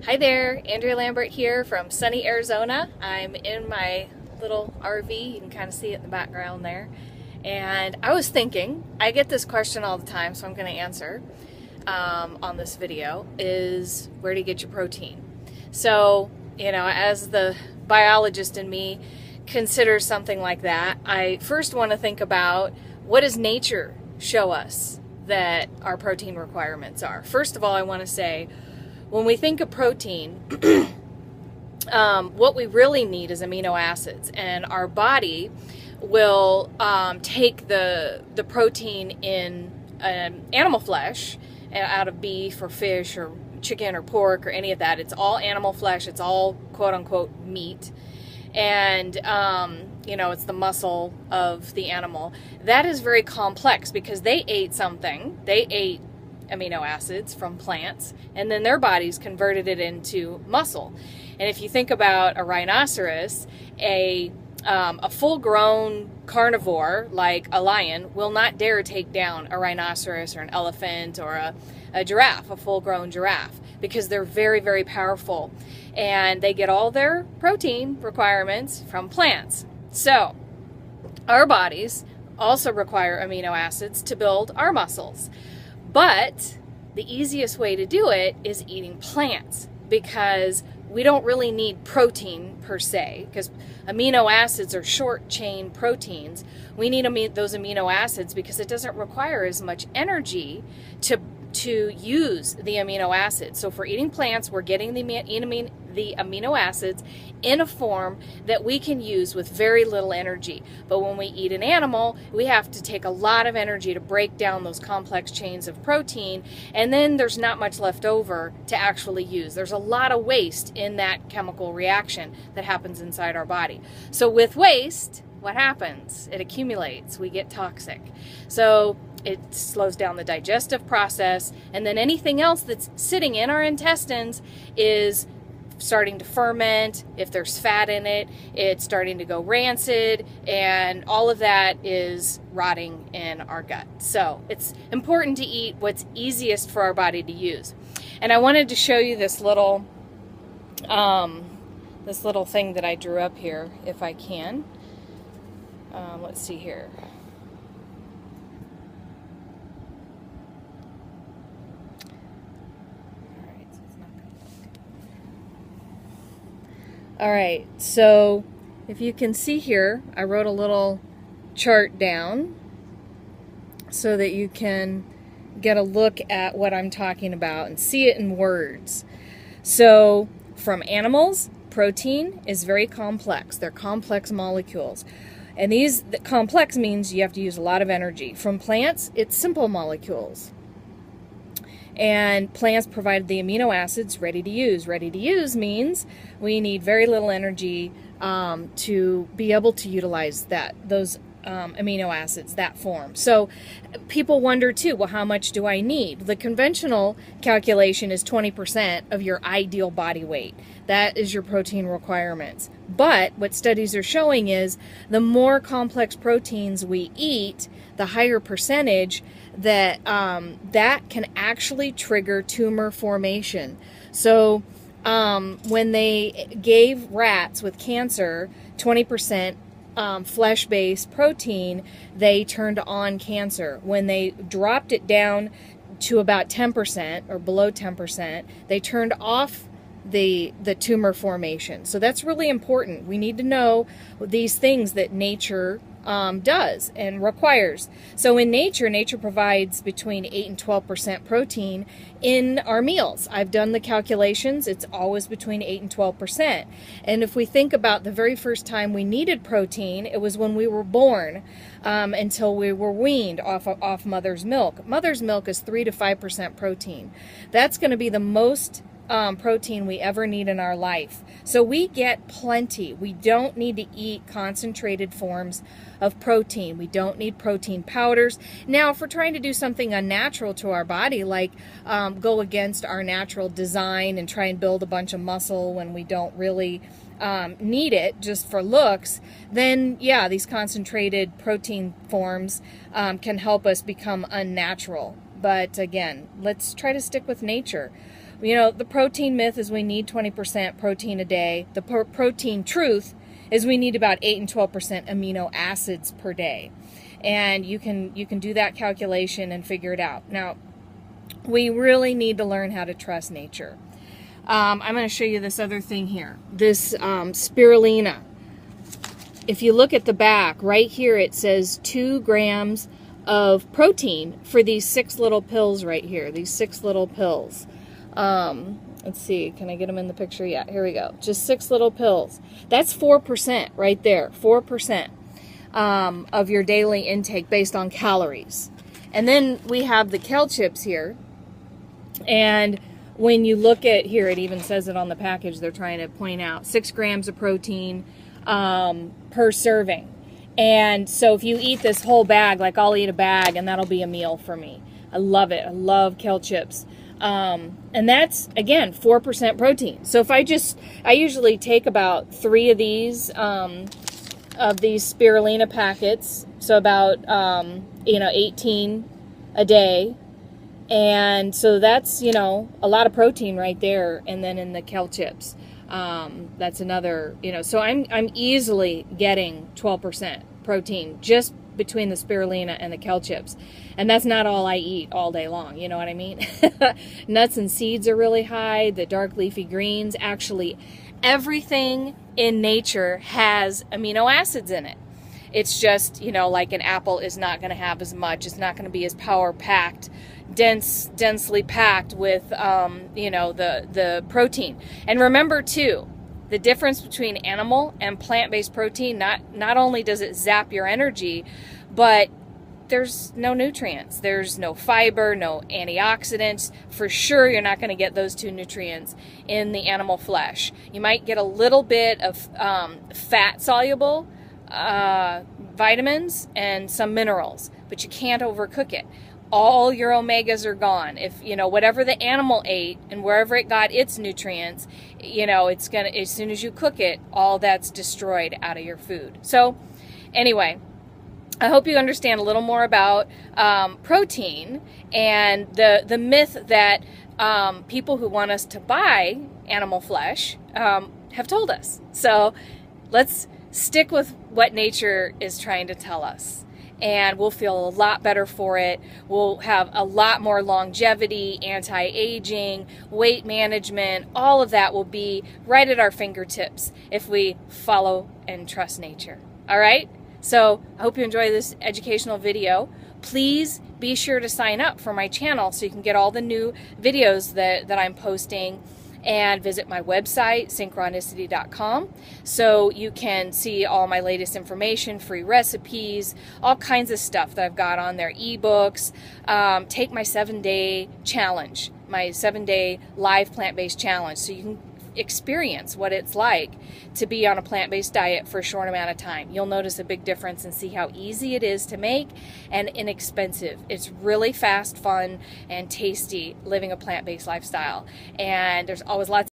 Hi there, Andrea Lambert here from sunny Arizona. I'm in my little RV. You can kind of see it in the background there. And I was thinking, I get this question all the time, so I'm going to answer on this video, is where do you get your protein? So, as the biologist in me considers something like that, I first want to think about what does nature show us that our protein requirements are. First of all, I want to say, when we think of protein, what we really need is amino acids, and our body will take the protein in animal flesh out of beef or fish or chicken or pork or any of that. It's all animal flesh. It's all quote unquote meat, and it's the muscle of the animal. That is very complex because they ate something. They ate amino acids from plants, and then their bodies converted it into muscle. And if you think about a rhinoceros, a full-grown carnivore like a lion will not dare take down a rhinoceros or an elephant or a giraffe, a full-grown giraffe, because they're very, very powerful, and they get all their protein requirements from plants. So our bodies also require amino acids to build our muscles. But the easiest way to do it is eating plants, because we don't really need protein per se, because amino acids are short chain proteins. We need those amino acids because it doesn't require as much energy to use the amino acids. So for eating plants, we're getting the amino acids in a form that we can use with very little energy. But when we eat an animal, we have to take a lot of energy to break down those complex chains of protein, and then there's not much left over to actually use. There's a lot of waste in that chemical reaction that happens inside our body. So with waste, what happens? It accumulates. We get toxic. So it slows down the digestive process, and then anything else that's sitting in our intestines is starting to ferment. If there's fat in it, it's starting to go rancid, and all of that is rotting in our gut. So it's important to eat what's easiest for our body to use. And I wanted to show you this little thing that I drew up here, if I can. Let's see here. All right, so if you can see here, I wrote a little chart down so that you can get a look at what I'm talking about and see it in words. So from animals, protein is very complex. They're complex molecules. And the complex means you have to use a lot of energy. From plants, it's simple molecules. And plants provide the amino acids ready to use. Ready to use means we need very little energy to be able to utilize those amino acids, that form. So people wonder too, well, how much do I need? The conventional calculation is 20% of your ideal body weight. That is your protein requirements. But what studies are showing is the more complex proteins we eat, the higher percentage that can actually trigger tumor formation. So when they gave rats with cancer 20% flesh-based protein, they turned on cancer. When they dropped it down to about 10% or below 10%, they turned off the tumor formation. So that's really important. We need to know these things that nature does and requires. So in nature provides between 8 and 12% protein in our meals. I've done the calculations. It's always between 8 and 12%. And if we think about the very first time we needed protein, it was when we were born, until we were weaned off mother's milk. Mother's milk is 3 to 5% protein. That's going to be the most protein we ever need in our life. So we get plenty. We don't need to eat concentrated forms of protein. We don't need protein powders. Now, if we're trying to do something unnatural to our body, like go against our natural design and try and build a bunch of muscle when we don't really need it just for looks, then yeah, these concentrated protein forms can help us become unnatural. But again, let's try to stick with nature. You know, the protein myth is we need 20% protein a day. The protein truth is we need about 8 and 12% amino acids per day. And you can do that calculation and figure it out. Now, we really need to learn how to trust nature. I'm going to show you this other thing here. This spirulina. If you look at the back, right here it says 2 grams of protein for these 6 little pills right here. These 6 little pills. Let's see, can I get them in the picture? Yeah, here we go. Just 6 little pills. That's 4% right there. 4% of your daily intake based on calories. And then we have the kale chips here. And when you look at here, it even says it on the package. They're trying to point out 6 grams of protein per serving. And so if you eat this whole bag, like I'll eat a bag and that'll be a meal for me. I love it. I love kale chips. And that's, again, 4% protein. So if I usually take about 3 of these spirulina packets, so about, 18 a day. And so that's, a lot of protein right there. And then in the kale chips, that's another, so I'm easily getting 12% protein just between the spirulina and the kale chips. And that's not all I eat all day long, you know what I mean? Nuts and seeds are really high, the dark leafy greens. Actually, everything in nature has amino acids in it. It's just, like an apple is not going to have as much. It's not going to be as power-packed, densely packed with, the protein. And remember, too, the difference between animal and plant-based protein, not only does it zap your energy, but there's no nutrients. There's no fiber, no antioxidants. For sure, you're not going to get those 2 nutrients in the animal flesh. You might get a little bit of fat-soluble vitamins and some minerals, but you can't overcook it. All your omegas are gone. If, whatever the animal ate and wherever it got its nutrients, it's going to, as soon as you cook it, all that's destroyed out of your food. So anyway, I hope you understand a little more about protein and the myth that people who want us to buy animal flesh have told us. So let's stick with what nature is trying to tell us. And we'll feel a lot better for it. We'll have a lot more longevity, anti-aging, weight management. All of that will be right at our fingertips if we follow and trust nature. All right? So I hope you enjoy this educational video. Please be sure to sign up for my channel so you can get all the new videos that I'm posting, and visit my website, synchronicity.com, so you can see all my latest information, free recipes, all kinds of stuff that I've got on there, ebooks. Take my 7-day challenge, my 7-day live plant-based challenge, so you can experience what it's like to be on a plant-based diet for a short amount of time. You'll notice a big difference and see how easy it is to make and inexpensive. It's really fast, fun, and tasty living a plant-based lifestyle. And there's always lots